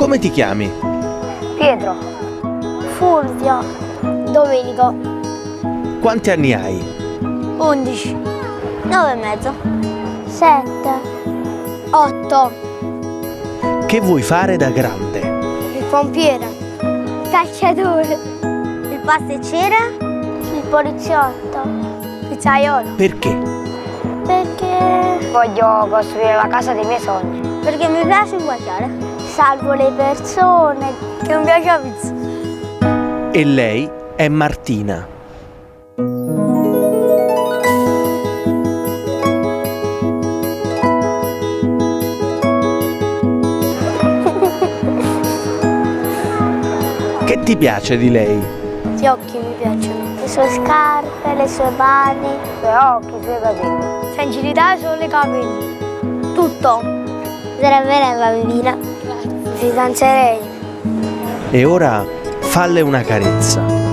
Come ti chiami? Pietro. Fulvio. Domenico. Quanti anni hai? 11. 9 e mezzo. 7. 8. Che vuoi fare da grande? Il pompiere. Calciatore. Il pasticcere. Il poliziotto. Pizzaiolo. Perché? Perché Voglio costruire la casa dei miei sogni. Perché mi piace inguagliare. salvo le persone. Che non piace la pizza. E lei è Martina. Che ti piace di lei? Gli occhi mi piacciono. Le sue scarpe, le sue mani. I suoi occhi, i suoi capelli. Sincerità solo i capelli. Tutto. Sarebbe lei bambina. Grazie. Mi fidanzerei. E ora falle una carezza.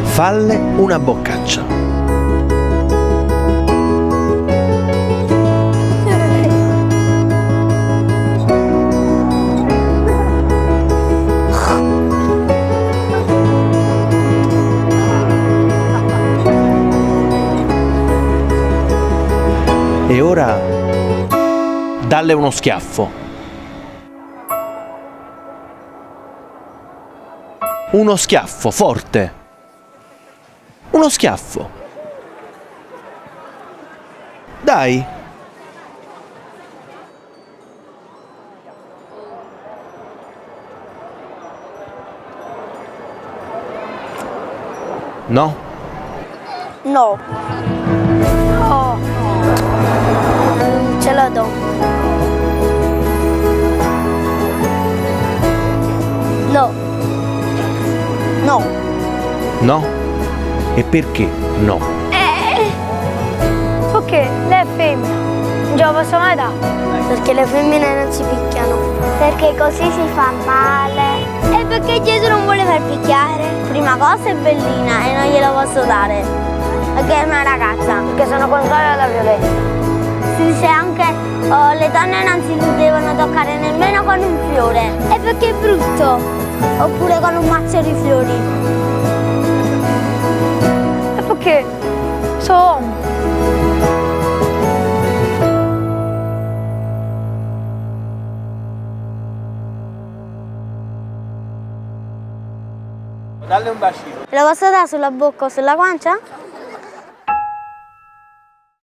Falle una boccaccia. E ora dalle uno schiaffo. Uno schiaffo forte. Uno schiaffo. Dai. No? No. No. Non ce la do. No. No. No? E perché no? Perché lei è femmina. Non ce la posso mai dare. Perché le femmine non si picchiano. Perché così si fa male. E perché Gesù non vuole far picchiare? Prima cosa è bellina e non glielo posso dare. Perché è una ragazza, perché sono contraria alla violenza. Si dice anche le donne non si devono toccare nemmeno con un fiore. E perché è brutto. Oppure con un mazzo di fiori. E perché sono uomo. Dalle un bacino. Lo posso dare sulla bocca o sulla guancia?